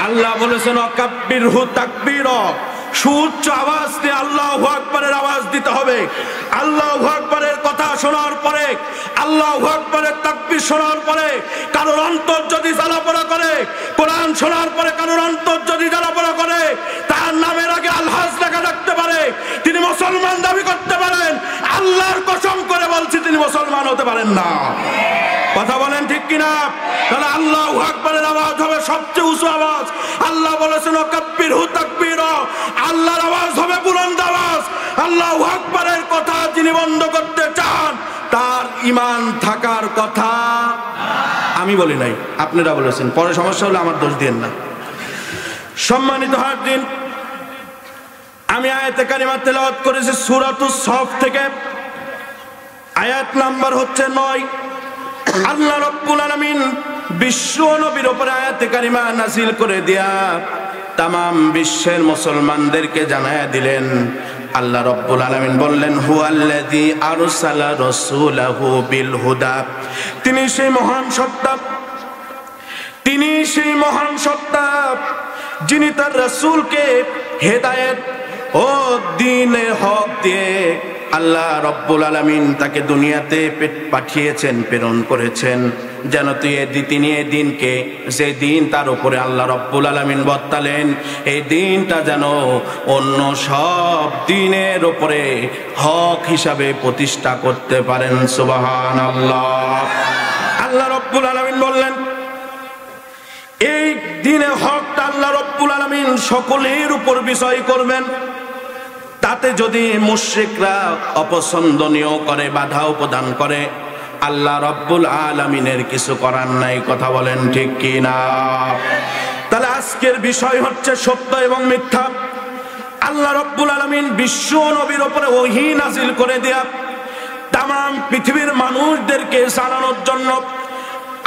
আল্লাহ বলেছেন ওয়াকাব্বিরহু তাকবীরা, সুউচ্চ আওয়াজ দিয়ে আল্লাহু আকবারের আওয়াজ দিতে হবে। আল্লাহু আকবারের কথা শোনার পরে, আল্লাহু আকবারের তাকবীর শোনার পরে কারোর অন্তর যদি জ্বালাপোড়া করে, কোরআন শোনার পরে কারোর অন্তর যদি জ্বালাপোড়া করে, তার নামের আগে আলহাজ লেখা থাকতে পারে, তিনি মুসলমান দাবি করতে পারেন, আল্লাহর কসম করে বলছি তিনি মুসলমান হতে পারেন না। কথা বলেন ঠিক কিনা? তাহলে আল্লাহু আকবারের আওয়াজ হবে সবচেয়ে উঁচু আওয়াজ। আল্লাহ বলেছেন ওয়াকাব্বিরহু তাকবীরা, আল্লাহর আওয়াজ হবে বুলন্দ আওয়াজ। আল্লাহু আকবারের কথা যিনি বন্ধ করতে চান তার ঈমান থাকার কথা আমি বলি নাই, আপনারা বলেছেন। পরে সমস্যা হলে আমার দোষ দিয়েন না। সম্মানিত হাজিরিন, আমি আয়াতে কারিমা তেলাওয়াত করেছি সূরাতুস সফ থেকে, আয়াত নাম্বার হচ্ছে 9। আল্লাহ রাব্বুল আলামিন বিশ্ব নবীর উপরে আয়াতে কারিমা নাযিল করে দিয়া তামাম বিশ্বের মুসলমানদেরকে জানায়া দিলেন। আল্লাহ রাব্বুল আলামিন বললেন হুয়াল্লাযী আরসালা রাসূলাহু বিল হুদা, তিনি সেই মহান সত্তা, তিনি সেই মহান সত্তা যিনি তার রাসূলকে হেদায়েত ও দ্বীনের হক দিয়ে আল্লাহ রাব্বুল আলামিন তাকে দুনিয়াতে পাঠিয়েছেন, প্রেরণ করেছেন, যেন তিনি এই দিনকে, যে দিন তার উপরে আল্লাহ রাব্বুল আলামিন বর্তালেন, এই দিনটা যেন অন্য সব দিনের উপরে হক হিসাবে প্রতিষ্ঠা করতে পারেন। সুবহানাল্লাহ। আল্লাহ রাব্বুল আলামিন বললেন এই দিনে হকটা আল্লাহ রাব্বুল আলামিন সকলের উপর বিষয় করবেন। তাতে যদি মুশরিকরা অপছন্দনীয় করে, বাধা প্রদান করে, আল্লাহ রাব্বুল আলামিনের কিছু করার নাই। কথা বলেন ঠিক কি না? তাহলে আজকের বিষয় হচ্ছে সত্য এবং মিথ্যা। আল্লাহ রাব্বুল আলামিন বিশ্ব নবীর উপরে ওহী নাযিল করে দেয়া তামাম পৃথিবীর মানুষদেরকে জানানোর জন্য,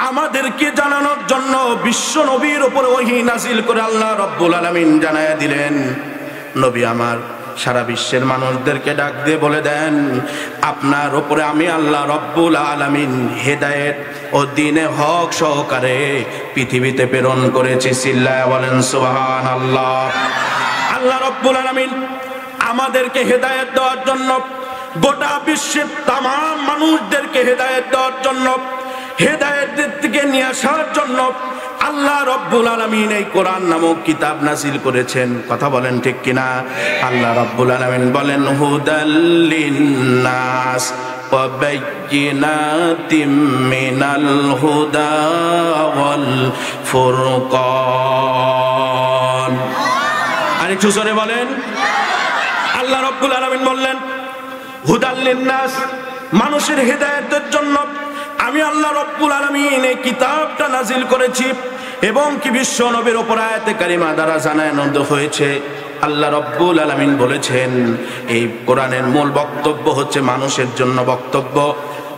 আমাদেরকে জানানোর জন্য বিশ্ব নবীর উপরে ওহী নাযিল করে আল্লাহ রাব্বুল আলামিন জানায়া দিলেন, নবী আমার সারা বিশ্বের মানুষদেরকে ডাক দিয়ে বলে দেন আপনার উপরে আমি আল্লাহ রাব্বুল আলামিন হেদায়েত ও দ্বীনে হক সহকারে পৃথিবীতে প্রেরণ করেছি। চিল্লায়া বলেন সুবহানাল্লাহ। আল্লাহ রাব্বুল আলামিন আমাদেরকে হেদায়েত দেওয়ার জন্য, গোটা বিশ্বের তামাম মানুষদেরকে হেদায়েত দেওয়ার জন্য, হেদায়েতের দিকে নিয়ে আসার জন্য আল্লাহ রাব্বুল আলামিন এই কোরআন নামক কিতাব নাযিল করেছেন। কথা বলেন ঠিক কিনা? আল্লাহ রাব্বুল আলামিন বলেন হুদাল লিন্নাস ওয়া বায়্যিনাতিম মিনাল হুদা ওয়াল ফুরকান। আরেকটু জোরে বলেন। আল্লাহ রাব্বুল আলামিন বললেন হুদাল লিন্নাস, মানুষের হেদায়েতের জন্য আমি আল্লাহ রাব্বুল আলামিন এই কিতাবটা নাযিল করেছি, এবং কি বিশ্ব নবীর উপর আয়াতে কারিমা দ্বারা জানানো হয়েছে। আল্লাহ রাব্বুল আলামিন বলেছেন এই কোরআনের মূল বক্তব্য হচ্ছে মানুষের জন্য বক্তব্য।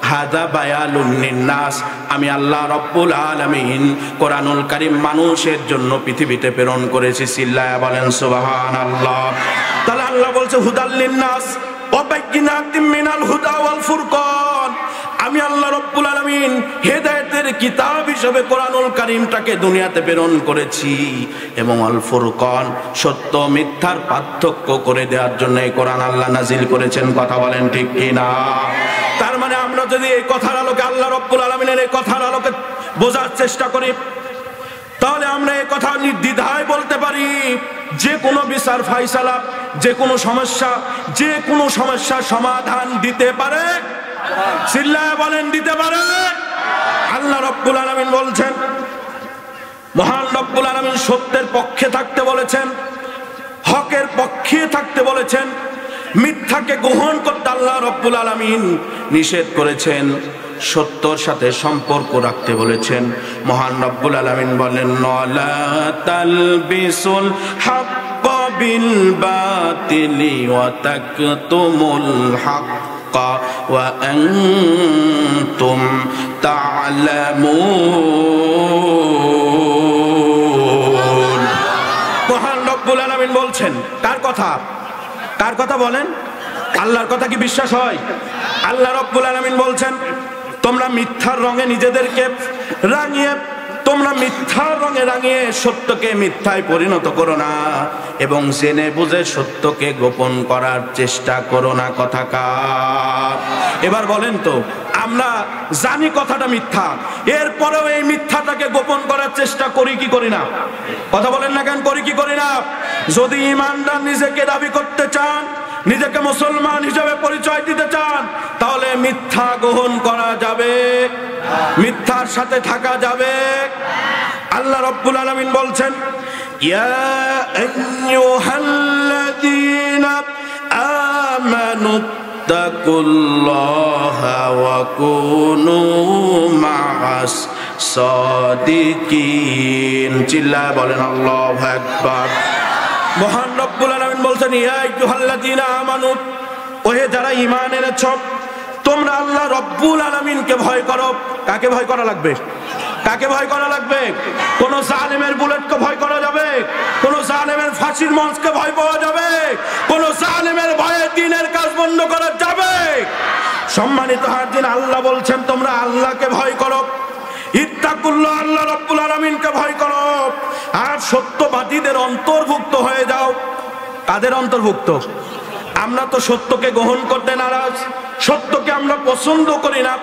হাদা বায়ানুন লিন্নাস, আমি আল্লাহ রাব্বুল আলামিন কোরআনুল কারীম মানুষের জন্য পৃথিবীতে প্রেরণ করেছি। চিল্লায়া বলেন সুবহানাল্লাহ। তাহলে আল্লাহ বলছে হুদাল লিন্নাস ওয়া বায়্যিনাতিম মিনাল হুদা ওয়াল ফুরকান, আমি আল্লাহ রাব্বুল আলামিন হেদায়েতের কিতাব হিসেবে কোরআনুল কারীমটাকে দুনিয়াতে প্রেরণ করেছি, এবং আল ফুরকান, সত্য মিথ্যার পার্থক্য করে দেওয়ার জন্য এই কোরআন আল্লাহ নাযিল করেছেন। কথা বলেন ঠিক কি না? তার মানে আমরা যদি এই কথার আলোকে, আল্লাহ রাব্বুল আলামিনের এই কথার আলোকে বোঝার চেষ্টা করি, তাহলে আমরা এই কথা নির্দ্বিধায় বলতে পারি যে কোনো বিচার ফায়সালা, যে কোনো সমস্যার সমাধান দিতে পারে। চিল্লায়া বলেন দিতে পারে। আল্লাহ রাব্বুল আলামিন বলছেন, মহান রাব্বুল আলামিন সত্যের পক্ষে থাকতে বলেছেন, হকের পক্ষে থাকতে বলেছেন, মিথ্যাকে গ্রহণ করতে আল্লাহ রাব্বুল আলামিন নিষেধ করেছেন, সত্যর সাথে সম্পর্ক রাখতে বলেছেন। মহান রাব্বুল আলামিন বলেন ওয়ালা তালবিসুল হাক্কা বিল বাতিলি ওয়া তাকতুমুল হাক্কা ওয়া আনতুম তা'লামুন। মহান রাব্বুল আলামিন বলছেন, কার কথা? কার কথা বলেন? আল্লাহর কথা কি বিশ্বাস হয়? আল্লাহ রাব্বুল আলামিন বলছেন তোমরা মিথ্যার রঙে নিজেদেরকে রাঙিয়ে তোমরা মিথ্যার রঙে রাঙিয়ে সত্যকে মিথ্যায় পরিণত করো না, এবং জেনে বুঝে সত্যকে গোপন করার চেষ্টা করো না। কথাকার এবার বলেন তো, আমরা জানি কথাটা মিথ্যা, এরপরেও এই মিথ্যাটাকে গোপন করার চেষ্টা করি কি করি না? কথা বলেন না কেন, করি কি করি না? যদি ইমানদার নিজেকে দাবি করতে চান, নিজেকে মুসলমান হিসেবে পরিচয় দিতে চান, তাহলে মিথ্যা গ্রহণ করা যাবে, মিথ্যার সাথে থাকা যাবে। আল্লাহ রাব্বুল আলামিন বলছেন, ইয়া আইয়ুহাল্লাযীনা আমানু তাকুল্লাহা ওয়া কুনু মা'আস সাদিকিন। চিল্লায় বলেন আল্লাহু আকবার। মহান রব্বুল আলামিন বলছেন, ইয়া আইয়ুহাল্লাযীনা আমানু, ওহে যারা ঈমান এনেছো, তোমরা আল্লাহ রব্বুল আলামিনকে ভয় করো। কাকে ভয় করা লাগবে? কাকে ভয় করা লাগবে? কোন জালেমের বুলেটকে ভয় করা যাবে? কোন জালেমের ফাঁসির মঞ্চকে ভয় পাওয়া যাবে? কোন জালেমের ভয়ে দ্বীনের কাজ বন্ধ করা যাবে? সম্মানিত হাজির, আল্লাহ বলছেন তোমরা আল্লাহকে ভয় করো। ইত্তাকুল্লাহ, আল্লাহ রাব্বুল আলামিনকে ভয় করো, আর সত্যবাদীদের অন্তর্ভুক্ত হয়ে যাও। কাদের অন্তর্ভুক্ত? আমরা তো সত্যকে গ্রহণ করতে নারাজ, সত্যকে আমরা পছন্দ করি না,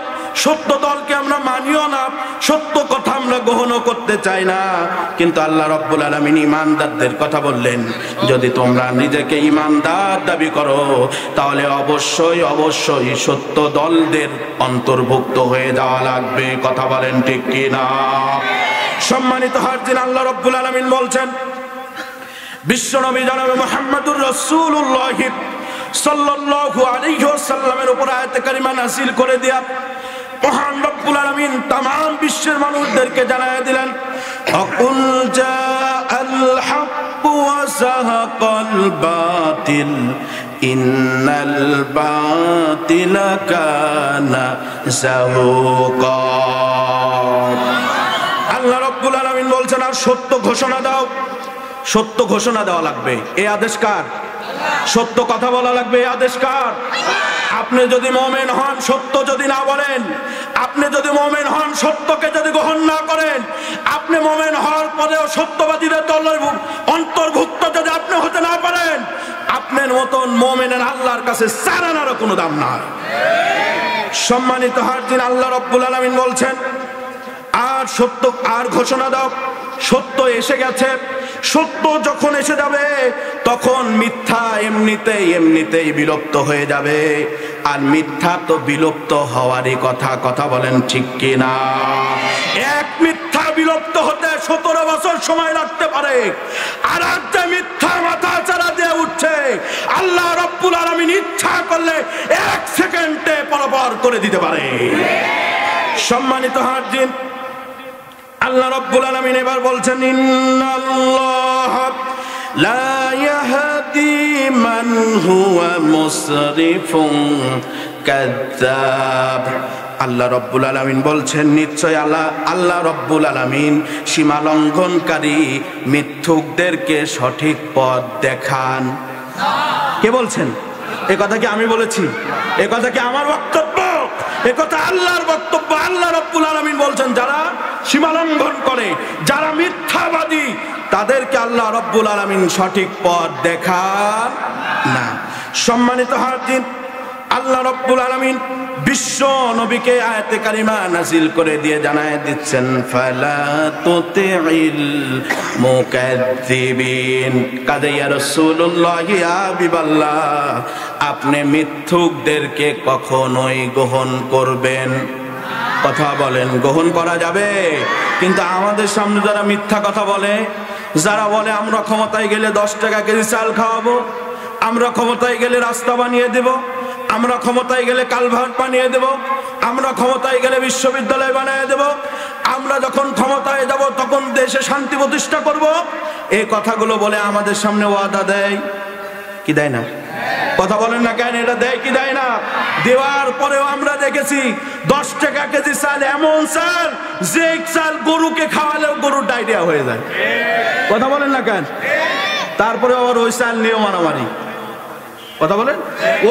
সত্য দলকে আমরা মানিও না, সত্য কথা আমরা গ্রহণও করতে চাই না। কিন্তু আল্লাহ রাব্বুল আলামিন ঈমানদারদের কথা বললেন, যদি তোমরা নিজেকে ঈমানদার দাবি করো, তাহলে অবশ্যই অবশ্যই সত্য দলদের অন্তর্ভুক্ত হয়ে যাওয়া লাগবে। কথা বলেন ঠিক কি না? সম্মানিত হাজির, আল্লাহ রাব্বুল আলামিন বলছেন, বিশ্বনবী জনাবে মুহাম্মদুর রাসূলুল্লাহ সাল্লাল্লাহু আলাইহি ওয়াসাল্লামের উপর আয়াতে কারিমা নাযিল করে দিয়া মহান রব্বুল আলামিন तमाम বিশ্বের মানুষদেরকে জানায় দিলেন, আকুল জাআল হক ওয়া যাহাকাল বাতিল ইন্নাল বাতিলা কানা যাহুকা। আল্লাহ রব্বুল আলামিন বলছেন, আর সত্য ঘোষণা দাও। সত্য ঘোষণা দেওয়া লাগবে, এই আদেশ কার? সত্য কথা বলা লাগবে, এই আদেশ কার? আপনি যদি মুমিন হন, সত্য যদি না বলেন, আপনি যদি মুমিন হন, সত্যকে যদি গ্রহণ না করেন, আপনি মুমিন হওয়ার পরেও সত্যবাদীদের দলের অন্তর্ভুক্ত যদি আপনি হতে না পারেন, আপনার মতন মুমিনের আল্লাহর কাছে সারানারও কোনো দাম নাই। সম্মানিত হাজির, আল্লাহ রাব্বুল আলামিন বলছেন, আর সত্য, আর ঘোষণা দাও, সত্য এসে গেছে। সত্য যখন এসে যাবে, তখন মিথ্যা এমনিতেই এমনিতেই বিলুপ্ত হয়ে যাবে। আর মিথ্যা তো বিলুপ্ত হওয়ারই কথা। কথা বলেন ঠিক কি না? এক মিথ্যা বিলুপ্ত হতে 17 বছর সময় লাগতে পারে, আর একটা মিথ্যা মাথা চারা দিয়ে উঠছে, আল্লাহ রাব্বুল আলামিন ইচ্ছা করলে 1 সেকেন্ডে পরপর করে দিতে পারে। সম্মানিত হাজির, আল্লাহ রাব্বুল আলামিন এবার বলছেন, ইন্নাল্লাহ লা ইয়াহদি মান হুয়া মুসরিফুন কাযাব। আল্লাহ রাব্বুল আলামিন বলছেন, নিশ্চয় আল্লাহ রাব্বুল আলামিন সীমা লঙ্ঘনকারী মিথ্যুকদেরকে সঠিক পথ দেখান। কে বলছেন? এ কথা কি আমি বলেছি? এ কথা কি আমার বক্তব্য? এ কথা আল্লাহর বক্তব্য। আল্লাহ রাব্বুল আলামিন বলছেন, যারা সীমা লঙ্ঘন করে, যারা মিথ্যাবাদী, তাদেরকে আল্লাহ রাব্বুল আলামিন সঠিক পথ দেখান না। সম্মানিত হাজির, আল্লাহ রাব্বুল আলামিন বিশ্ব নবীকে আয়াতে কারিমা নাযিল করে দিয়ে জানায় দিচ্ছেন, ফালা তুতিল মুকাজ্জিবিন। কাজে ইয়া রাসূলুল্লাহ, ইয়া হাবিবাল্লাহ, আপনি মিথ্যুকদেরকে কখনোই গ্রহণ করবেন। কথা বলেন, গ্রহণ করা যাবে? কিন্তু আমাদের সামনে যারা মিথ্যা কথা বলে, যারা বলে আমরা ক্ষমতায় গেলে 10 টাকা কেজি চাল খাওয়াবো, আমরা ক্ষমতায় গেলে রাস্তা বানিয়ে দেব, আমরা ক্ষমতায় গেলে কালভার্ট বানিয়ে দেব, আমরা ক্ষমতায় গেলে বিশ্ববিদ্যালয় বানিয়ে দেব, আমরা যখন ক্ষমতায় যাব তখন দেশে শান্তি প্রতিষ্ঠা করব, এই কথাগুলো বলে আমাদের সামনে ওয়াদা দেয় কি দেয় না? কথা বলেন না কেন? এটা দেয় কি দেয় না? দেওয়ার পরেও আমরা দেখেছি 10 টাকা কেজি চাল, এমন চাল যে চাল গরুকে খাওয়ালেও গরুর ডায়রিয়া হয়ে যায়। কথা বলেন না কেন? তারপরে আবার ওই চাল নিয়ে মারামারি। কথা বলেন,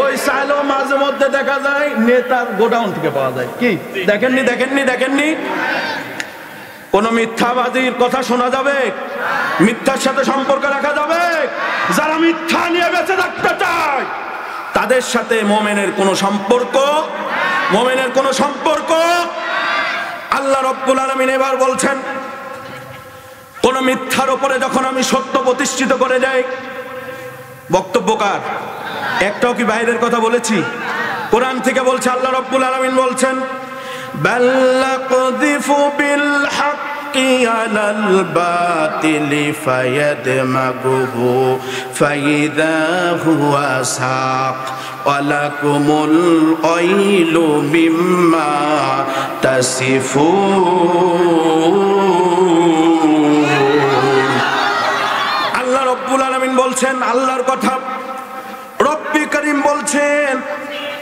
ওই চালও মাঝে মধ্যে দেখা যায় নেতার গোডাউন থেকে পাওয়া যায়। কি দেখেননি? দেখেননি? দেখেননি? কোন মিথ্যাবাদীর কথা শোনা যাবে? মিথ্যার সাথে সম্পর্ক রাখা যাবে? যারা মিথ্যা নিয়ে বেঁচে থাকতে চায় তাদের সাথে মুমিনের কোনো সম্পর্ক, মুমিনের কোনো সম্পর্ক। আল্লাহ রাব্বুল আলামিন এবার বলছেন, কোন মিথ্যার উপরে যখন আমি সত্য প্রতিষ্ঠিত করে যাই, বক্তব্য কার? একটাও কি বাইরের কথা বলেছি? কোরআন থেকে বলছে, আল্লাহ রাব্বুল আলামিন বলছেন, বাল্লাকযিফু বিল হাক্কি আলাল বাতিলি ফায়াদমাগুহু ফাইদা হুয়া সাক ওয়ালাকুমুল আইলু মিম্মা তাসিফুন। আল্লাহ রাব্বুল আলামিন বলছেন, আল্লাহর কথা, রব্বি করিম বলছেন,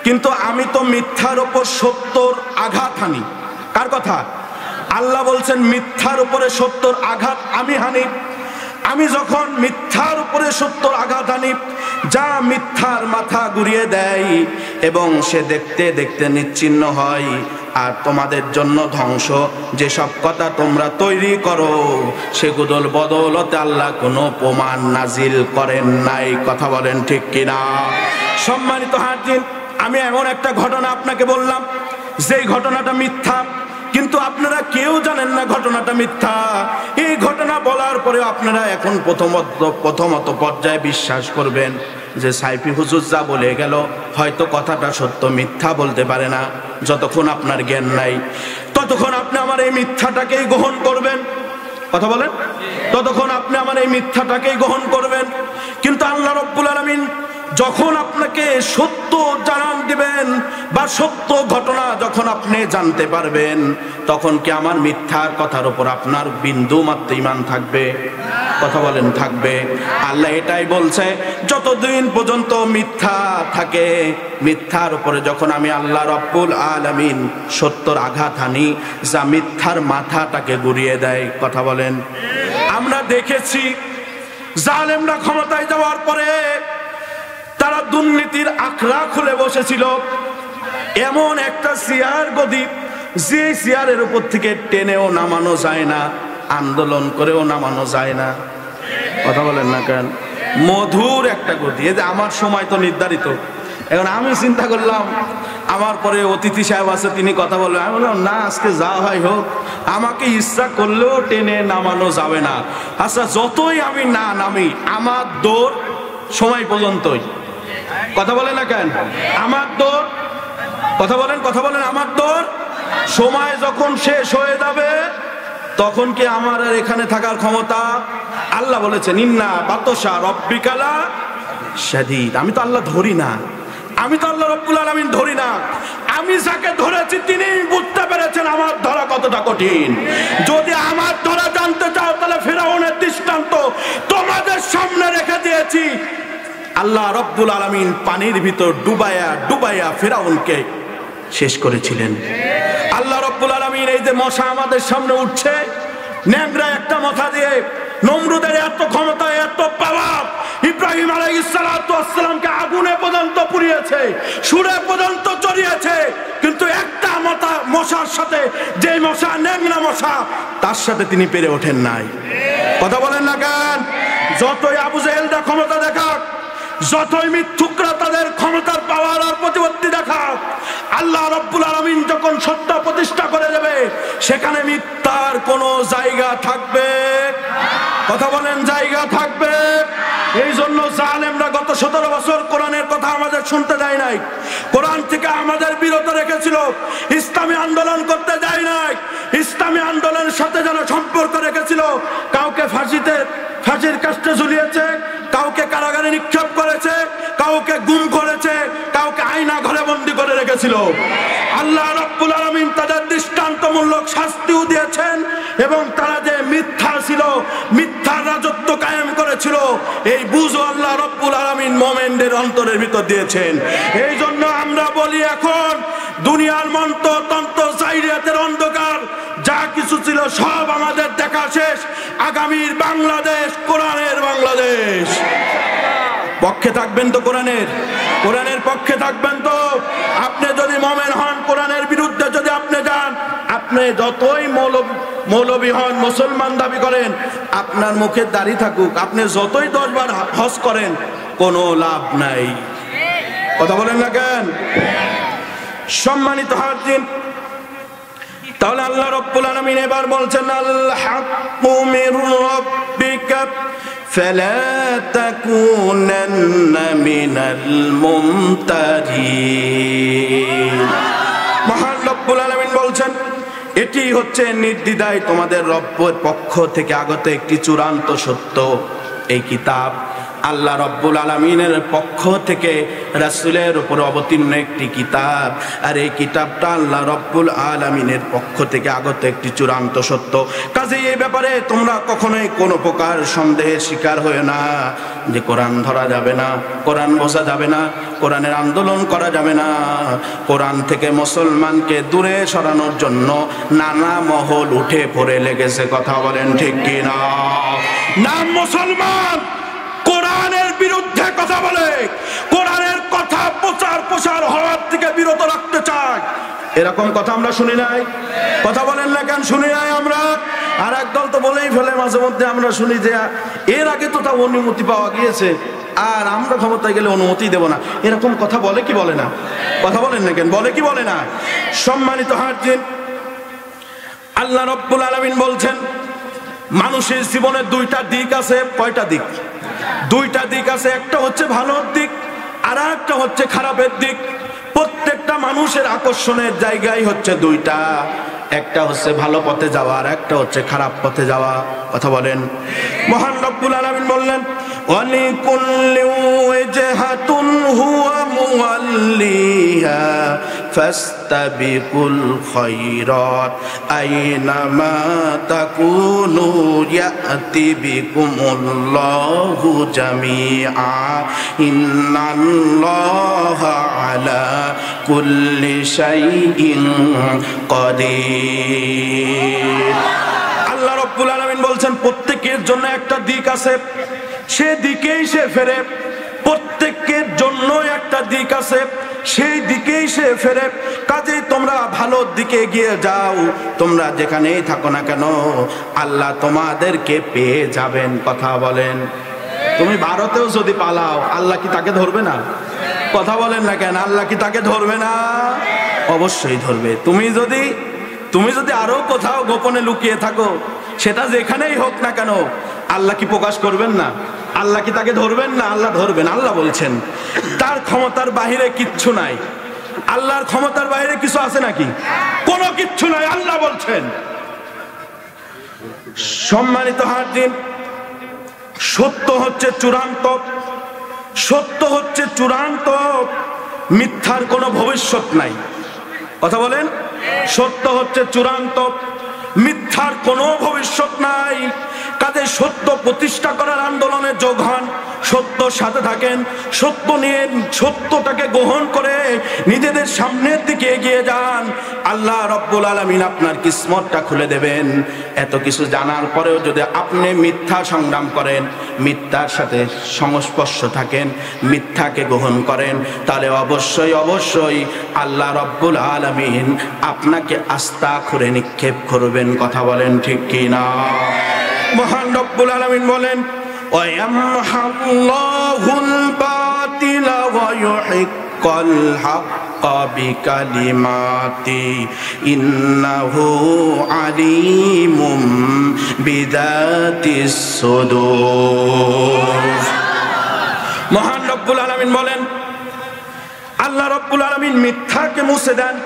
কিন্তু আমি তো মিথ্যার উপর সত্যর আঘাত হানি। কার কথা? আল্লাহ বলছেন মিথ্যার উপরে সত্যর আঘাত আমি হানি। আমি যখন মিথ্যার উপরে সত্যর আঘাত হানি, যা মিথ্যার মাথা ঘুরিয়ে দেয় এবং সে দেখতে দেখতে নিশ্চিহ্ন হয়, আর তোমাদের জন্য ধ্বংস যেসব কথা তোমরা তৈরি করো সেগুলোর বদৌলতে আল্লাহ কোনো প্রমাণ নাজিল করেন নাই। কথা বলেন ঠিক কিনা? সম্মানিত হাজির, আমি এমন একটা ঘটনা আপনাকে বললাম, যেই ঘটনাটা মিথ্যা, কিন্তু আপনারা কেউ জানেন না ঘটনাটা মিথ্যা। এই ঘটনা বলার পরে আপনারা এখন প্রথমত পর্যায়ে বিশ্বাস করবেন যে সাইফি হুজুর যা বলে গেল হয়তো কথাটা সত্য, মিথ্যা বলতে পারে না। যতক্ষণ আপনার জ্ঞান নাই ততক্ষণ আপনি আমার এই মিথ্যাটাকেই গ্রহণ করবেন। কথা বলেন, ততক্ষণ আপনি আমার এই মিথ্যাটাকেই গ্রহণ করবেন। কিন্তু আল্লাহ রাব্বুল আলামিন যখন আপনাকে সত্য জানান দিবেন বা সত্য ঘটনা যখন আপনি জানতে পারবেন, তখন কি আমার মিথ্যার কথার উপর আপনার বিন্দু মাত্র ঈমান থাকবে? কথা বলেন, থাকবে? আল্লাহ এটাই বলছে, যতদিন পর্যন্ত মিথ্যা থাকে, মিথ্যার উপরে যখন আমি আল্লাহ রাব্বুল আলামিন সত্যর আঘাত হানি, যা মিথ্যার মাথাটাকে ঘুরিয়ে দেয়। কথা বলেন, আমরা দেখেছি জালেমরা ক্ষমতায় যাওয়ার পরে তারা দুর্নীতির আখড়া খুলে বসেছিল। এমন একটা চেয়ার গদি, যে চেয়ারের উপর থেকে টেনেও নামানো যায় না, আন্দোলন করেও নামানো যায় না। কথা বলেন না কেন? মধুর একটা গদি। এই যে আমার সময় তো নির্ধারিত, এখন আমি চিন্তা করলাম আমার পরে অতিথি সাহেব আছে, তিনি কথা বলবেন। আমি বললাম না, আজকে যা হয় হোক, আমাকে ইচ্ছা করলেও টেনে নামানো যাবে না। আচ্ছা, যতই আমি না নামি, আমার দৌড় সময় পর্যন্তই। কথা বলেন না কেন? আমার দৌড়, কথা বলেন, কথা বলেন, আমার দৌড় সময় যখন শেষ হয়ে যাবে তখন কি আমার আর এখানে থাকার ক্ষমতা? আল্লাহ বলেছেন, ইন্না বাতশা রব্বিকালা শাদীদ। আমি তো আল্লাহ ধরি না, আমি তো আল্লাহ রাব্বুল আলামিন ধরি না। আমি যাকে ধরেছি তিনি বুঝতে পেরেছেন আমার ধরা কতটা কঠিন। যদি আমার ধরা জানতে চাও তাহলে ফিরআউনের দৃষ্টান্ত তোমাদের সামনে রেখে দিয়েছি। আল্লাহ রাব্বুল আলামিন পানির ভিতর ডুবায়া ডুবায়া ফিরআউনকে শেষ করেছিলেন। আল্লাহ রাব্বুল আলামিন এই যে মশা আমাদের সামনে উঠছে, ন্যাংরা একটা মাথা দিয়ে নমরুদের এত ক্ষমতা, এত পাওয়ার, ইব্রাহিম আলাইহিস সালাতু ওয়াস সালামকে আগুনে পর্যন্ত পুড়িয়েছে, সুরে পর্যন্ত চড়িয়েছে, কিন্তু একটা মশার সাথে, যে মশা ন্যাংরা মশা, তার সাথে তিনি পেরে ওঠেন নাই। কথা বলেন না কেন? যতই আবু জেহেলরা ক্ষমতা দেখাক, যতই মিথ্যুকরা তাদের ক্ষমতার পাওয়ার আর প্রতিপত্তি দেখাক, আল্লাহ রাব্বুল আলামিন যখন সত্য প্রতিষ্ঠা করে দেবে, সেখানে মিথ্যার কোনো জায়গা থাকবে? কথা বলেন, জায়গা থাকবে? এই জন্য জালেমরা গত 17 বছর কোরআনের কথা আমাদের শুনতে দেয় নাই, কোরআন থেকে আমাদের বিরত রেখেছিল, ইসলামী আন্দোলন করতে দেয় নাই, ইসলামী আন্দোলনের সাথে যেন সম্পর্ক রেখেছিল। কাউকে ফাঁসির কাস্টে ঝুলিয়েছে, কাউকে কারাগারে নিক্ষেপ করেছে, কাউকে গুম করেছে, কাউকে আয়না ঘরে বন্দী করে রেখেছিল। আল্লাহ রাব্বুল আলামিন তাদের দৃষ্টান্তমূলক শাস্তিও দিয়েছেন, এবং তারা যে মিথ্যা ছিল, মিথ্যার রাজত্ব কায়েম করেছিল, এই বুঝও আল্লাহ রাব্বুল আলামিন মুমিনদের অন্তরের ভিতর দিয়েছেন। এই জন্য আমরা বলি, এখন দুনিয়ার মন্ত্রতন্ত্র জাহিলিয়াতের অন্ধকার যা কিছু ছিল সব আমাদের দেখা শেষ। আগামীর বাংলাদেশ কোরআনের বাংলাদেশ। পক্ষে থাকবেন তো কোরআনের? কোরআনের পক্ষে থাকবেন তো? আপনি যদি মুমিন হন, কোরআনের বিরুদ্ধে যদি আপনি যান, আপনি যতই মৌলবী হন, মুসলমান দাবি করেন, আপনার মুখে দাড়ি থাকুক, আপনি যতই 10 বার হজ করেন, কোনো লাভ নাই। কথা বলেন না কেন? সম্মানিত হাজির, তাহলে আল্লাহ রাব্বুল আলামিন এবার বলছেন আল হাক্কু মির রাব্বিকা ফালা তাকুনান্না মিনাল মুমতারিন। মহান রব্বুল আলামিন বলছেন এটি হচ্ছে নির্দ্বিধায় তোমাদের রব্বের পক্ষ থেকে আগত একটি চূড়ান্ত সত্য। এই কিতাব আল্লাহ রব্বুল আলামিনের পক্ষ থেকে রাসূলের উপর অবতীর্ণ একটি কিতাব, আর এই কিতাবটা আল্লাহ রব্বুল আলামিনের পক্ষ থেকে আগত একটি চূড়ান্ত সত্য। কাজেই এই ব্যাপারে তোমরা কখনোই কোনো প্রকার সন্দেহের শিকার হয়ে না যে কোরআন ধরা যাবে না, কোরআন বোঝা যাবে না, কোরআনের আন্দোলন করা যাবে না। কোরআন থেকে মুসলমানকে দূরে সরানোর জন্য নানা মহল উঠে পড়ে লেগেছে। কথা বলেন ঠিক কিনা? নাম মুসলমান কোরআনের বিরুদ্ধে কথা বলে, কোরআনের কথা প্রচার হওয়ার থেকে বিরত রাখতে চায়। এরকম কথা আমরা শুনি নাই? কথা বলেন না কেন? শুনি নাই আমরা? আর একদল তো বলেই ফেলে মাঝে মধ্যে, আমরা শুনি যে এর আগে তো তা অনুমতি পাওয়া গিয়েছে, আর আমরা ক্ষমতায় গেলে অনুমতি দেব না। এরকম কথা বলে কি বলে না? কথা বলেন না কেন? বলে কি বলে না? সম্মানিত হাজির, আল্লাহ রাব্বুল আলামিন বলছেন মানুষের জীবনে 2টা দিক আছে। কয়টা দিক? 2টা দিক আছে। একটা হচ্ছে ভালোর দিক, আর একটা হচ্ছে খারাপের দিক। প্রত্যেকটা মানুষের আকর্ষণের জায়গায় হচ্ছে 2টা। একটা হচ্ছে ভালো পথে যাওয়া, আর একটা হচ্ছে খারাপ পথে যাওয়া। কথা বলেন। মহান রব্বুল আলামিন বললেন ওয়ালিকুল্লি ওয়াজহাতুন হুয়া মুওয়াল্লিহা ফাস্তাবিকুল খায়রাত আইনামা তাকুনু ইয়াতি বিকুমুল্লাহু জামিআ ইন্নাল্লাহা আলা কুল্লি শাইইন কাদির। আল্লাহ রাব্বুল আলামিন বলছেন প্রত্যেকের জন্য একটা দিক আছে, সে দিকেই সে ফেরে। প্রত্যেকের জন্য একটা দিক আছে, সেই দিকেই সে ফেরে। কাজেই তোমরা ভালোর দিকে এগিয়ে যাও, তোমরা যেখানেই থাকো না কেন আল্লাহ তোমাদেরকে পেয়ে যাবেন। কথা বলেন। তুমি ভারতেও যদি পালাও, আল্লাহ কি তাকে ধরবে না? কথা বলেন না কেন? আল্লাহ কি তাকে ধরবে না? অবশ্যই ধরবে। তুমি যদি আরো কোথাও গোপনে লুকিয়ে থাকো, সেটা যেখানেই হোক না কেন, আল্লাহ কি প্রকাশ করবেন না? আল্লাহ কি তাকে ধরবেন না? আল্লাহ ধরবেন। আল্লাহ বলছেন তার ক্ষমতার বাহিরে কিচ্ছু নাই। আল্লাহর ক্ষমতার বাইরে কিছু আছে নাকি? কোনো কিচ্ছু নাই। আল্লাহ বলছেন। সম্মানিত হাজির, সত্য হচ্ছে চূড়ান্ত, সত্য হচ্ছে চূড়ান্ত, মিথ্যার কোনো ভবিষ্যৎ নাই। কথা বলেন। সত্য হচ্ছে চূড়ান্ত, মিথ্যার কোনো ভবিষ্যৎ নাই। কাজে সত্য প্রতিষ্ঠা করার আন্দোলনে যোগ হন, সত্যর সাথে থাকেন, সত্য নিয়ে সত্যটাকে গ্রহণ করে নিজেদের সামনের দিকে এগিয়ে যান। আল্লাহ রাব্বুল আলামিন আপনার কিসমতটা খুলে দেবেন। এত কিছু জানার পরেও যদি আপনি মিথ্যা সংগ্রাম করেন, মিথ্যার সাথে সংস্পর্শ থাকেন, মিথ্যাকে গ্রহণ করেন, তাহলে অবশ্যই অবশ্যই আল্লাহ রাব্বুল আলামিন আপনাকে আস্থা করে নিক্ষেপ করবেন। কথা বলেন ঠিক কিনা? মহান রব্বুল আলামিন বলেন ওয়ায়ামহাল্লাহুল বাতিলা ওয়া ইউহিক্কুল হাক্কা বিকালিমাতি ইন্নাহু আলিমুম বিযাতিস সুদূর। মহান রব্বুল আলামিন বলেন আল্লাহ রব্বুল আলামিন মিথ্যাকে মুছে দেন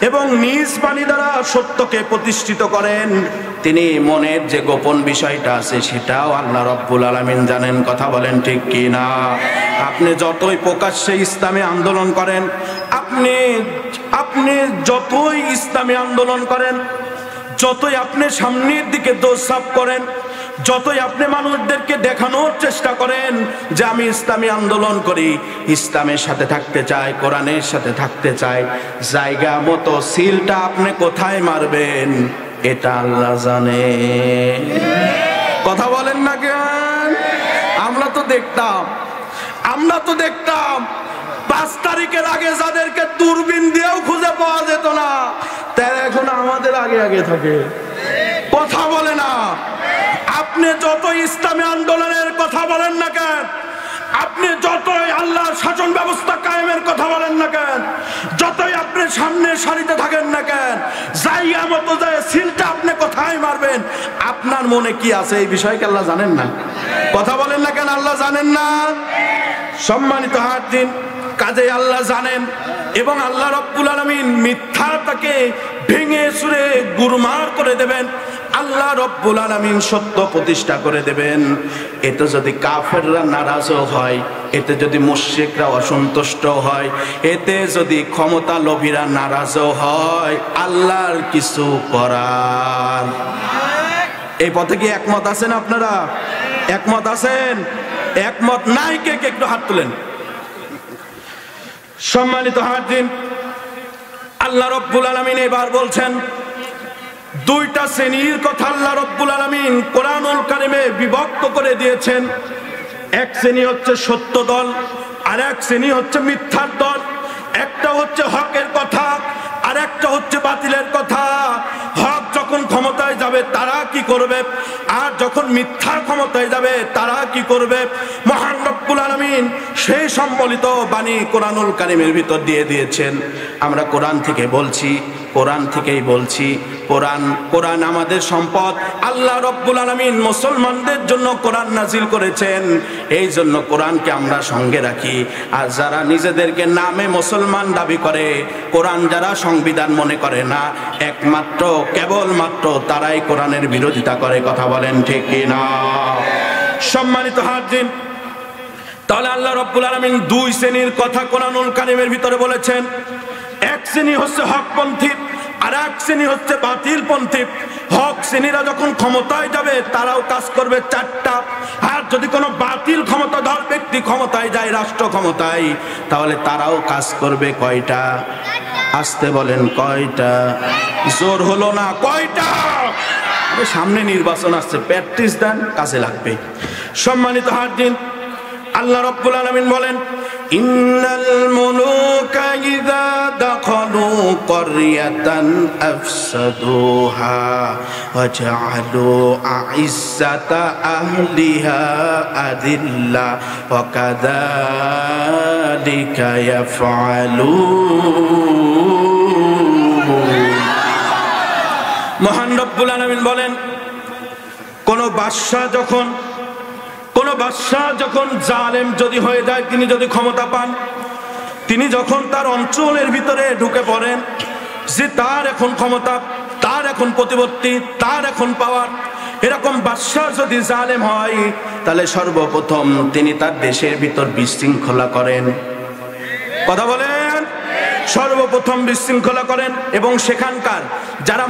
এবং নিজ বাণী দ্বারা সত্যকে প্রতিষ্ঠিত করেন। তিনি মনের যে গোপন বিষয়টা আছে সেটাও আল্লাহ রাব্বুল আলামিন জানেন। কথা বলেন ঠিক কি না? আপনি যতই প্রকাশ্যে ইসলামী আন্দোলন করেন, আপনি যতই ইসলামী আন্দোলন করেন, যতই আপনি সামনের দিকে দৌড়ঝাঁপ করেন, যতই আপনি মানুষদেরকে দেখানোর চেষ্টা করেন যে আমি ইসলামী আন্দোলন করি, ইসলামের সাথে থাকতে চাই, কোরআনের সাথে থাকতে চাই, জায়গা মতো সিলটা আপনি কোথায় মারবেন এটা আল্লাহ জানে। কথা বলেন না কেন? আমরা তো দেখতাম 5 তারিখের আগে যাদেরকে দূরবীন দিয়েও খুঁজে পাওয়া যেত না, তারা এখন আমাদের আগে আগে থাকে, কথা বলে না। আপনি যত ইসলামী আন্দোলনের কথা বলেন না কেন, আপনি যতই আল্লাহর শাসন ব্যবস্থা কায়েমের কথা বলেন না কেন, যতই আপনি সামনে সারিতে থাকেন না কেন, জায়গা মতো যায় সিলটা আপনি কোথায় মারবেন, আপনার মনে কি আছে এই বিষয়কে আল্লাহ জানেন না? কথা বলেন না কেন, আল্লাহ জানেন না? সম্মানিত হাজিরিন, কাজে আল্লাহ জানেন এবং আল্লাহ রাব্বুল আলামিন মিথ্যাটাকে ভেঙে চুরে গুরমার করে দেবেন। আল্লাহ রাব্বুল আলামিন সত্য প্রতিষ্ঠা করে দেবেন। এতে যদি কাফেররা নারাজও হয়, এতে যদি মুশরিকরা অসন্তুষ্ট হয়, এতে যদি ক্ষমতা লোভীরা নারাজও হয়, আল্লাহর কিছু করার। এই পথে কি একমত আছেন আপনারা? একমত আছেন? একমত নাই কে কে একটু হাত তুলেন। সম্মানিত হাজিরিন, আল্লাহ রাব্বুল আলামিন এবার বলছেন দুইটা শ্রেণীর কথা আল্লাহ রাব্বুল আলামিন কোরআনুল কারীমে বিভক্ত করে দিয়েছেন। এক শ্রেণী হচ্ছে সত্য দল, আর এক শ্রেণী হচ্ছে মিথ্যার দল। একটা হচ্ছে হকের কথা, আর একটা হচ্ছে বাতিলের কথা। হক যখন ক্ষমতায় যাবে তারা কি করবে, আর যখন মিথ্যা ক্ষমতায় যাবে তারা কি করবে, মহান রব্বুল আলামিন সেই সম্বলিত বাণী কোরআনুল কারীমের ভিতর দিয়ে দিয়েছেন। আমরা কোরআন থেকে বলছি, কোরআন থেকেই বলছি। কোরআন আমাদের সম্পদ। আল্লাহ রব্বুল আলামিন মুসলমানদের জন্য কোরআন নাজিল করেছেন, এই জন্য কোরআনকে আমরা সঙ্গে রাখি। আর যারা নিজেদেরকে নামে মুসলমান দাবি করে, কোরআন যারা সংবিধান মনে করে না, একমাত্র কেবলমাত্র তারাই কোরআনের বিরোধিতা করে। কথা বলেন ঠিক কিনা? সম্মানিত হাজিরিন, তাহলে আল্লাহ রব্বুল আলামিন দুই শ্রেণীর কথা কোরআনুল কারীমের ভিতরে বলেছেন। এক শ্রেণী হচ্ছে হকপন্থী, আর এক শ্রেণী হচ্ছে বাতিলপন্থী। হক শ্রেণীরা যখন ক্ষমতায় যাবে তারাও কাজ করবে চারটা, আর যদি কোনো বাতিল ক্ষমতাধর ব্যক্তি ক্ষমতায় যায়, রাষ্ট্র ক্ষমতায়, তাহলে তারাও কাজ করবে কয়টা? আসতে বলেন কয়টা? জোর হলো না, কয়টা? সামনে নির্বাচন আসছে, প্র্যাকটিস দেন, কাজে লাগবে। সম্মানিত হাজিরিন, আল্লাহ রাব্বুল আলামিন বলেন ইন্নাল মুলুকা ইযা দাখালু ক্বরিয়াতান আফসাদুহা ওয়া জাআলু আইজ্জাতা আহলিহা আযিল্লা ওয়া কাযালিকা ইয়াফআলুন। মহান রব্বুল আলামিন বলেন কোন বাদশা যখন জালেম যদি হয়ে যায়, তিনি যদি ক্ষমতা পান, তিনি যখন তার অঞ্চলের ভিতরে ঢুকে পড়েন, যে তার এখন ক্ষমতা, তার এখন প্রতিপত্তি, তার এখন পাওয়ার, এরকম বাদশা যদি জালেম হয়, তাহলে সর্বপ্রথম তিনি তার দেশের ভিতর বিশৃঙ্খলা করেন। কথা বলেন, সর্বপ্রথম বিশৃঙ্খলা করেন। এবং সেখানকার যারা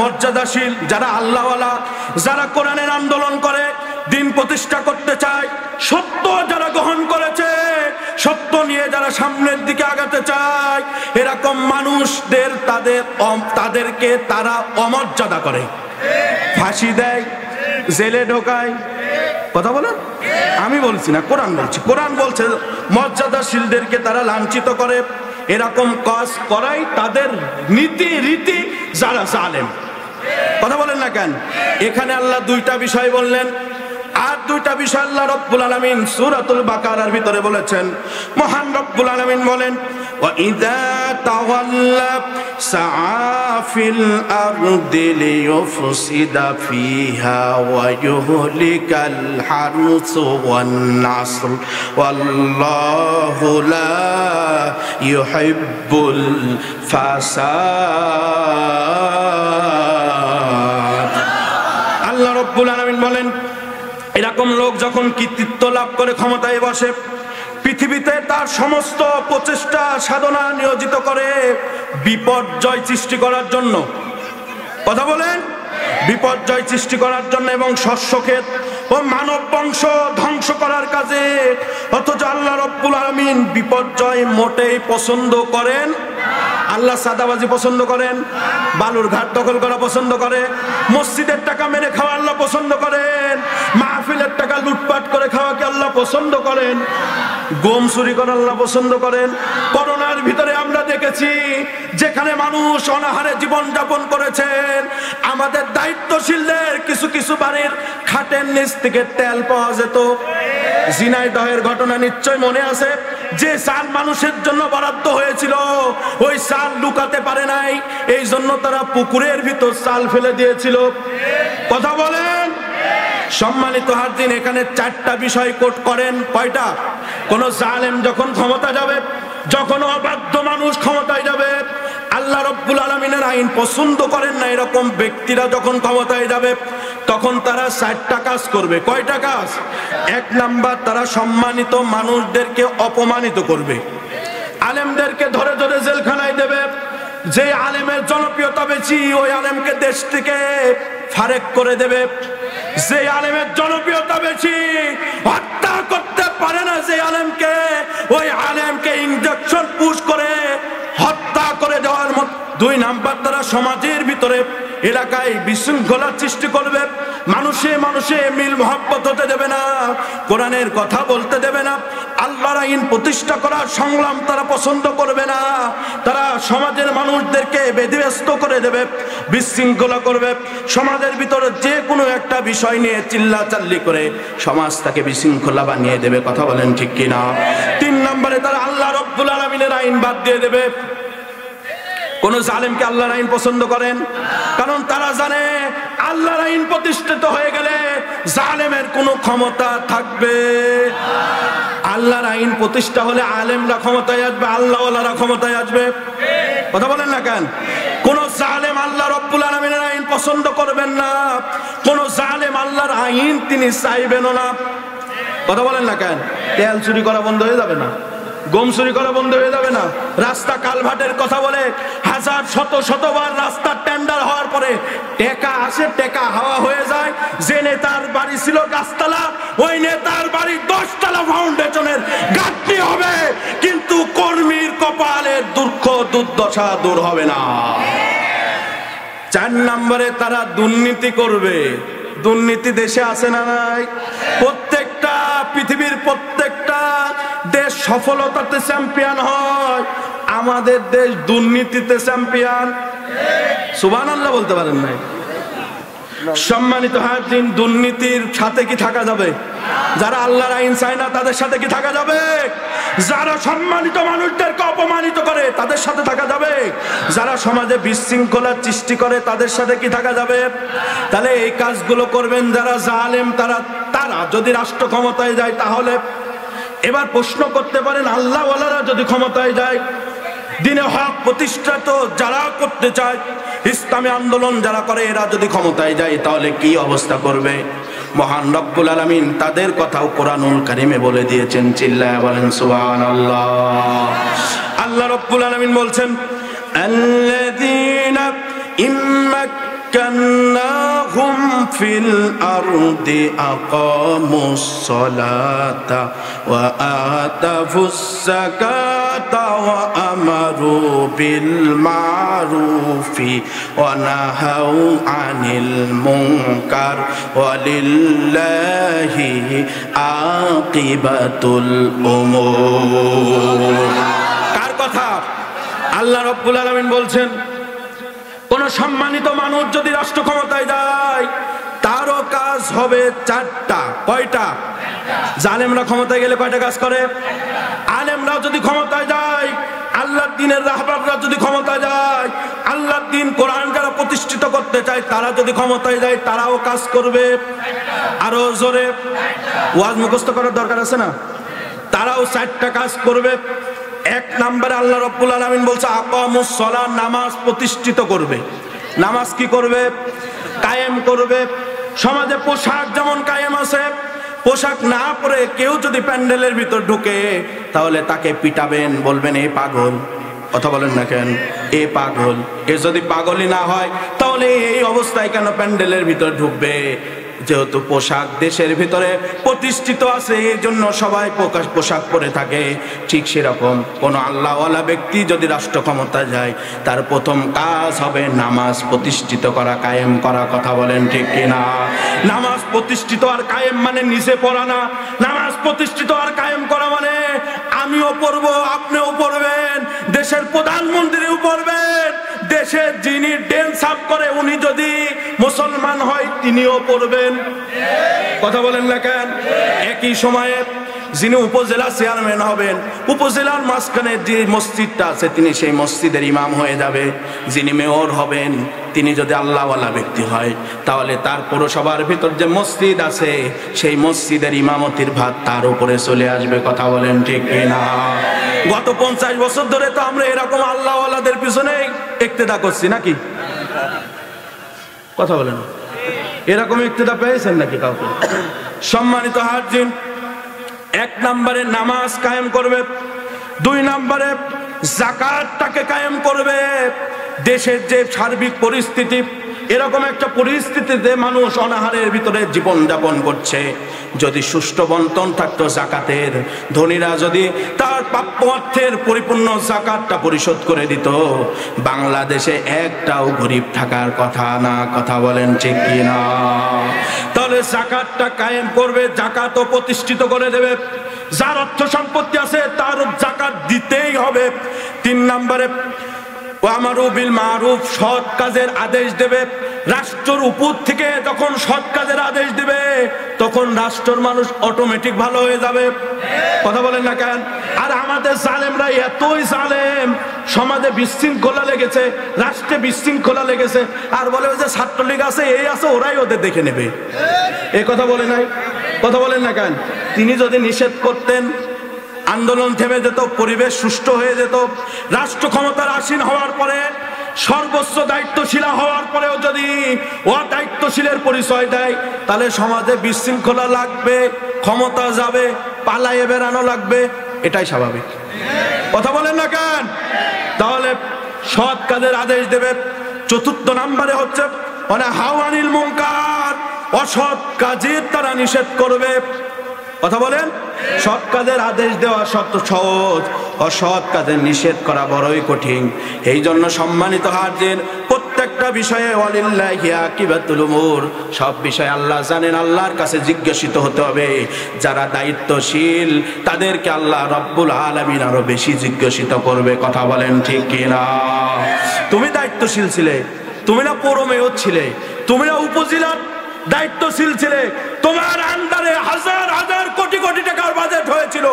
মর্যাদাশীল, যারা আল্লাহওয়ালা, যারা কোরআনের আন্দোলন করে, দিন প্রতিষ্ঠা করতে চায়, সত্য যারা গ্রহণ করেছে, সত্য নিয়ে যারা সামনের দিকে আগাতে চায়, এরকম মানুষদের তাদেরকে তারা অমর্যাদা করে, ফাঁসি দেয়, জেলে ঢোকায়। কথা বলেন, আমি বলছি না, কোরআন বলছি। কোরআন বলছে মর্যাদাশীলদেরকে তারা লাঞ্ছিত করে। এরকম কাজ করাই তাদের নীতি রীতি যারা জালেম। কথা বলেন না কেন? এখানে আল্লাহ দুইটা বিষয় বললেন, আর দুইটা বিষয় আল্লাহ রব্বুল আলামিন সূরাতুল বাকারার ভিতরে বলেছেন। মহান রব্বুল আলামিন বলেন ওয়া ইযা তাওয়াল্লা সাআ ফিল আরদি লিয়ুফসিদা ফিহা ওয়া ইউহলিকাল হারসু ওয়ান নাসল ওয়াল্লাহু লা ইউহিব্বুল ফাসাদ। আল্লাহ রব্বুল আলামিন বলেন এরকম লোক যখন কৃতিত্ব লাভ করে ক্ষমতায় বসে, পৃথিবীতে তার সমস্ত প্রচেষ্টা সাধনা নিয়োজিত করে বিপর্যয় সৃষ্টি করার জন্য। কথা বলেন, বিপর্যয় সৃষ্টি করার জন্য এবং শস্যক্ষেত ও মানব বংশ ধ্বংস করার কাজে। অথচ আল্লাহ রব্বুল আলামিন বিপর্যয় মোটেই পছন্দ করেন। আল্লাহ সাদাবাজি পছন্দ করেন, বালুর ঘাট দখল করা পছন্দ করে, মসজিদের টাকা মেরে খাওয়া আল্লাহ পছন্দ করেন, মাহফিলের টাকা লুটপাট করে খাওয়াকে আল্লাহ পছন্দ করেন। গম চুরি করা আল্লাহ পছন্দ করেন। করোনার ভিতরে আমরা দেখেছি যেখানে মানুষ অনাহারে জীবন যাপন করেছেন, আমাদের দায়িত্বশীলদের কিছু কিছু বাড়ির খাটের নিচ থেকে তেল পাওয়া যেত। ঝিনাইদহের ঘটনা নিশ্চয় মনে আছে, যে চাল মানুষের জন্য বরাদ্দ হয়েছিল ওই চাল লুকাতে পারে নাই, এই জন্য তারা পুকুরের ভিতর চাল ফেলে দিয়েছিল। কথা বলেন। সম্মানিত হাজির, এখানে চারটা বিষয় কোট করেন। কয়টা? কোন জালেম যখন ক্ষমতা যাবে, যখন অবাধ্য মানুষ ক্ষমতায় যাবে, আল্লাহ রাব্বুল আলামিনের আইন পছন্দ করেন না এরকম ব্যক্তিরা যখন ক্ষমতায় যাবে, তখন তারা চারটা কাজ করবে। কয়টা কাজ? এক নাম্বার, তারা সম্মানিত মানুষদেরকে অপমানিত করবে, আলেমদেরকে ধরে ধরে জেলখানায় দেবে। যে আলেমের জনপ্রিয়তা বেশি ওই আলেমকে দেশ থেকে ফারেক করে দেবে। যে আলেমের জনপ্রিয়তা বেশি হত্যা করতে পারে না যে আলেমকে, ওই আলেমকে ইনজেকশন পুশ করে হত্যা করে দেওয়ার মত। দুই নাম্বার, তারা সমাজের ভিতরে এলাকায় বিশৃঙ্খলা সৃষ্টি করবে, মানুষে মানুষে মিল মহব্বত হতে দেবে না, কোরআনের কথা বলতে দেবে না, আল্লাহর আইন প্রতিষ্ঠা করার সংগ্রাম তারা পছন্দ করবে না। তারা সমাজের মানুষদেরকে বেধিব্যস্ত করে দেবে, বিশৃঙ্খলা করবে, সমাজের ভিতরে যে কোনো একটা বিষয় নিয়ে চিল্লাচাল্লি করে সমাজটাকে বিশৃঙ্খলা বানিয়ে দেবে। কথা বলেন ঠিক কিনা? তিন নম্বরে, তারা আল্লাহ রাব্বুল আলামিনের আইন বাদ দিয়ে দেবে। কোন জালেমকে আল্লাহর আইন পছন্দ করেন? কারণ তারা জানে আল্লাহর আইন প্রতিষ্ঠিত হয়ে গেলে জালেমের কোনো ক্ষমতা থাকবে। আল্লাহর আইন প্রতিষ্ঠা হলে আলেমরা ক্ষমতায় আসবে, আল্লাহওয়ালারা ক্ষমতায় আসবে। কথা বলেন না কেন? কোন জালেম আল্লাহ রাব্বুল আলামিনের আইন পছন্দ করবেন না, কোন জালেম আল্লাহর আইন তিনি চাইবেনও না। কথা বলেন না কেন? তেল চুরি করা বন্ধ হয়ে যাবে না? গম চুরি করা বন্ধ হয়ে যাবে না? রাস্তা কালভার্টের কথা বলে হাজার শতবার রাস্তার টেন্ডার হওয়ার পরে টেকা আসে, টেকা হাওয়া হয়ে যায়। যে নেতার বাড়ি ছিল গাছতলা, ওই নেতার বাড়ি 10 তলা ফাউন্ডেশনের গাঁথনি হবে, কিন্তু কর্মীর কপালের দুঃখ দুর্দশা দূর হবে না। 4 নম্বরে, তারা দুর্নীতি করবে। দুর্নীতি দেশে আছে না নাই? প্রত্যেকটা পৃথিবীর প্রত্যেকটা দেশ সফলতাতে চ্যাম্পিয়ন হয়, আমাদের দেশ দুর্নীতিতে চ্যাম্পিয়ন। সুবহানাল্লাহ বলতে পারেন নাই? সম্মানিত হাজির, দুর্নীতির সাথে কি থাকা যাবে? যারা আল্লাহর আইন চায় না তাদের সাথে কি থাকা যাবে? যারা সম্মানিত মানুষদেরকে অপমানিত করে তাদের সাথে থাকা যাবে? যারা সমাজে বিশৃঙ্খলা সৃষ্টি করে তাদের সাথে কি থাকা যাবে? তাহলে এই কাজগুলো করবেন যারা জালেম, তারা যদি রাষ্ট্র ক্ষমতায় যায় তাহলে। এবার প্রশ্ন করতে পারেন, আল্লাহওয়ালারা যদি ক্ষমতায় যায়, দ্বীনে হক প্রতিষ্ঠিত যারা করতে চায়, ইসলামী আন্দোলন যারা করে, এরা যদি ক্ষমতায় যায় তাহলে কি অবস্থা করবে? মহান রব্বুল আলামিন তাদের কথাও কোরআনুল কারীমে বলে দিয়েছেন। চিল্লায়া বলেন সুবহানাল্লাহ। আল্লাহ রব্বুল আলামিন বলছেন, আল্লাযীনা ইম্মাক্কান্নাহুম ফিল আরদি আকামুস সালাতা ওয়া আতাফুস যাকাতা ওয়া আমারু বিল মারুফি ওয়া নাহাউ আনিল মুনকার ওয়ালিল্লাহি আকিবাতুল উমুর। কার কথা? আল্লাহ রাব্বুল আলামিন বলছেন, কোন সম্মানিত মানুষ যদি রাষ্ট্র ক্ষমতায় যায় তারও কাজ হবে 4টা। কয়টা? জালেমরা ক্ষমতায় গেলে কয়টা কাজ করে? আলেমরা যদি ক্ষমতায় যায়, আল্লাহর দ্বীনের রাহবাররা যদি ক্ষমতায় যায়, আল্লাহর দ্বীন কোরআন যারা প্রতিষ্ঠিত করতে চায় তারা যদি ক্ষমতায় যায় তারাও কাজ করবে। আরো জোরে ওয়াজ মুখস্থ করার দরকার আছে না? তারাও 4টা কাজ করবে। 1 নম্বরে আল্লাহ রাব্বুল আলামিন বলছে আকামুস সালাত, নামাজ প্রতিষ্ঠিত করবে। নামাজ কি করবে? কায়েম করবে। সমাজে পোশাক যেমন কায়েম আছে, পোশাক না পরে কেউ যদি প্যান্ডেলের ভিতর ঢুকে তাহলে তাকে পিটাবেন, বলবেন এ পাগল। কথা বলেন না কেন? এ পাগল। এ যদি পাগলই না হয় তাহলে এই অবস্থায় কেন প্যান্ডেলের ভিতর ঢুকবে? যেহেতু পোশাক দেশের ভিতরে প্রতিষ্ঠিত আছে এই জন্য সবাই পোশাক পরে থাকে। ঠিক সেরকম কোন আল্লাহওয়ালা ব্যক্তি যদি রাষ্ট্র ক্ষমতায় যায় তার প্রথম কাজ হবে নামাজ প্রতিষ্ঠিত করা, কায়েম করা। কথা বলেন ঠিক কিনা? নামাজ প্রতিষ্ঠিত আর কায়েম মানে নিচে পড়া না। নামাজ প্রতিষ্ঠিত আর কায়েম করা মানে আমিও পড়বো, আপনিও পড়বেন, দেশের প্রধানমন্ত্রীও পড়বেন, দেশের যিনি ডেন সাফ করে উনি যদি মুসলমান হয় তিনিও পড়বেন। কথা বলেন না কেন? একই সময়ে যিনি উপজেলা চেয়ারম্যান হবেন, উপজেলার মাঝখানে যে মসজিদটা আছে তিনি সেই মসজিদের ইমাম হয়ে যাবে। যিনি মেয়র হবেন তিনি যদি আল্লাহওয়ালা ব্যক্তি হয় তাহলে তার পৌরসভার ভিতর যে মসজিদ আছে সেই মসজিদের ইমামতির ভার তার উপরে চলে আসবে। কথা বলেন ঠিক কিনা? গত 50 বছর ধরে তো আমরা এরকম আল্লাহওয়ালাদের পিছনে ইক্তেদা করছি নাকি? কথা বলেন, এরকম ইক্তেদা পেয়েছেন নাকি কাউকে? সম্মানিত হাজির, 1 নম্বরে নামাজ কায়েম করবে, 2 নম্বরে যাকাতটাকে কায়েম করবে। দেশের যে সার্বিক পরিস্থিতি, এরকম একটা পরিস্থিতিতে মানুষ অনাহারের ভিতরে জীবন যাপন করছে, যদি সুষ্ঠু বন্টন থাকতো যাকাতের, ধনীরা যদি তার প্রাপ্য অর্থের পরিপূর্ণ যাকাতটা পরিশোধ করে দিত, বাংলাদেশে একটাও গরিব থাকার কথা না। কথা বলেন ঠিক কি না? তাহলে যাকাতটা কায়েম করবে, যাকাতও প্রতিষ্ঠিত করে দেবে। যার অর্থ সম্পত্তি আছে তার যাকাত দিতেই হবে। 3 নম্বরে ওয়ামারু বিল মারুফ, সৎ কাজের আদেশ দেবে। রাষ্ট্রের উপর থেকে যখন সৎ কাজের আদেশ দেবে তখন রাষ্ট্রের মানুষ অটোমেটিক ভালো হয়ে যাবে। কথা বলেন না কেন? আর আমাদের জালেমরা এতই জালেম, সমাজে বিশৃঙ্খলা লেগেছে, রাষ্ট্রে বিশৃঙ্খলা লেগেছে, আর বলে যে ছাত্রলীগ আছে, এই আছে, ওরাই ওদের দেখে নেবে। এই কথা বলে নাই? কথা বলেন না কেন? তিনি যদি নিষেধ করতেন আন্দোলন থেমে যেত, পরিবেশ সুষ্ঠু হয়ে যেত। রাষ্ট্র ক্ষমতার আসীন হওয়ার পরে, সর্বোচ্চ দায়িত্বশীল হওয়ার পরেও যদি অদায়িত্বশীলের পরিচয় দেয় তাহলে সমাজে বিশৃঙ্খলা লাগবে, ক্ষমতা যাবে, পালায়ে বেড়ানো লাগবে, এটাই স্বাভাবিক। কথা বলেন না কেন? তাহলে সৎ কাজের আদেশ দেবে। 4 নম্বরে হচ্ছে হাওয়ানিল মুনকার, অসৎ কাজের তারা নিষেধ করবে। কথা বলেন, সৎ কাজের আদেশ দেওয়া সহজ, অসৎ কাজের নিষেধ করা বড়ই কঠিন। এই জন্য সম্মানিত হাজির, প্রত্যেকটা বিষয়ে ওয়ালিল্লাহি আকিবাতুল উমুর, সব বিষয় আল্লাহ জানেন, আল্লাহর কাছে জিজ্ঞাসিত হতে হবে। যারা দায়িত্বশীল তাদেরকে আল্লাহ রব্বুল আলামিন আরো বেশি জিজ্ঞাসিত করবে। কথা বলেন ঠিক কিনা? তুমি দায়িত্বশীল ছিলে, তুমি না পৌর মেয়র ছিলে, তুমি না উপজেলার দায়িত্বশীল ছিলে, তোমার আন্ডারে হাজার হাজার কোটি কোটি টাকার বাজেট হয়েছিল,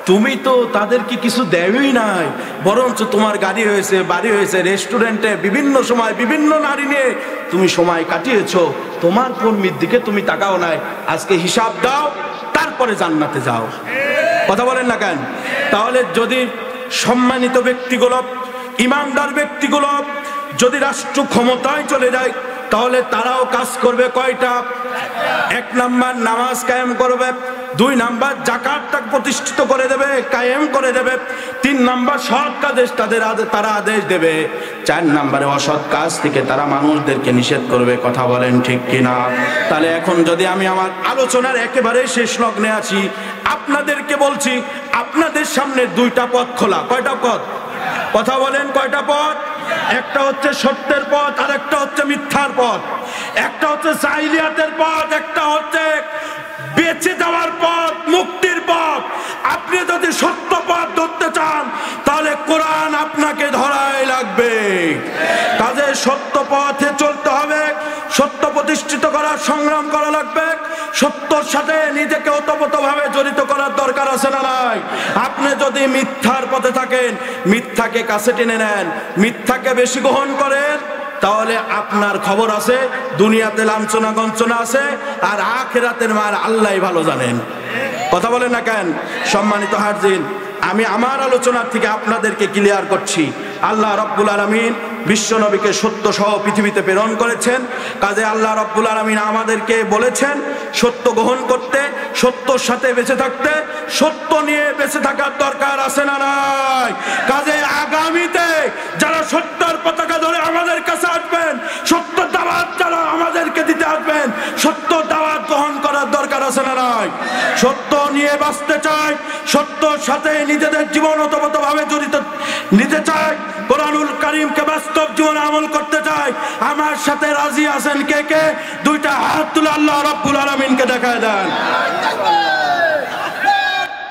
তুমি তো তাদেরকে কিছু দেওই নাই, বরঞ্চ তোমার গাড়ি হয়েছে, বাড়ি হয়েছে, রেস্টুরেন্টে বিভিন্ন সময় বিভিন্ন নারী নিয়ে তুমি সময় কাটিয়েছো, তোমার কর্মীর দিকে তুমি তাকাও নাই। আজকে হিসাব দাও, তারপরে জান্নাতে যাও। কথা বলেন না কেন? তাহলে যদি সম্মানিত ব্যক্তিগুলো, ইমানদার ব্যক্তিগুলো যদি রাষ্ট্র ক্ষমতায় চলে যায় তাহলে তারাও কাজ করবে কয়টা? 1 নম্বর নামাজ কায়েম করবে, 2 নম্বর যাকাতটা প্রতিষ্ঠিত করে দেবে, কায়েম করে দেবে, 3 নম্বর সৎ কাজে তারা আদেশ দেবে, 4 নম্বরে অসৎ কাজ থেকে তারা মানুষদেরকে নিষেধ করবে। কথা বলেন ঠিক কিনা? তাহলে এখন যদি আমি আমার আলোচনার একেবারে শেষ লগ্নে আছি, আপনাদেরকে বলছি আপনাদের সামনে 2টা পথ খোলা। কয়টা পথ? কথা বলেন, কয়টা পথ? একটা হচ্ছে সত্যের পথ, আর একটা হচ্ছে মিথ্যার পথ। একটা হচ্ছে জাহিলিয়াতের পথ, একটা হচ্ছে বেঁচে যাওয়ার পথ, মুক্তির পথ। আপনি যদি সত্য পথ ধরতে চান তাহলে কোরআন আপনাকে ধরাই লাগবে। কাজে সত্য পথে চলতে হবে, সত্য প্রতিষ্ঠিত করার সংগ্রাম করা লাগবে, সত্যর সাথে নিজেকে ওতপ্রোতভাবে জড়িত করার দরকার আছে না নাই? আপনি যদি মিথ্যার পথে থাকেন, মিথ্যাকে কাছে টেনে নেন, মিথ্যাকে বেশি গ্রহণ করেন, তাহলে আপনার খবর আছে, দুনিয়াতে লাঞ্ছনা গঞ্চনা আছে, আর আখিরাতের মার আল্লাহ ভালো জানেন। কথা বলেন না কেন? সম্মানিত হাজির, আমি আমার আলোচনার থেকে আপনাদেরকে ক্লিয়ার করছি, আল্লাহ রাব্বুল আলামিন বিশ্ব নবীকে সত্য সহ পৃথিবীতে প্রেরণ করেছেন। কাজে আল্লাহ রাব্বুল আলামিন আমাদেরকে বলেছেন সত্য গ্রহণ করতে, সত্যর সাথে বেঁচে থাকতে, সত্য নিয়ে বেঁচে থাকার দরকার আছে না নাই? কাজে আগামীতে যারা সত্যের পতাকা ধরে আমাদের কাছে আসবেন, সত্য দাওয়াত যারা আমাদেরকে দিতে আসবেন, সত্য দাওয়াত গ্রহণ করার দরকার আছে না নাই? সত্য নিয়ে বাঁচতে চাই, সত্যর সাথে নিজেদের জীবন ওতপ্রোতভাবে জড়িত নিতে চাই, কোরআনুল কারীমকে বাস্তব জীবনে আমল করতে চাই। আমার সাথে রাজি আছেন কে কে? 2টা হাত তুলে আল্লাহ রাব্বুল আলামিনকে দেখায় দেন।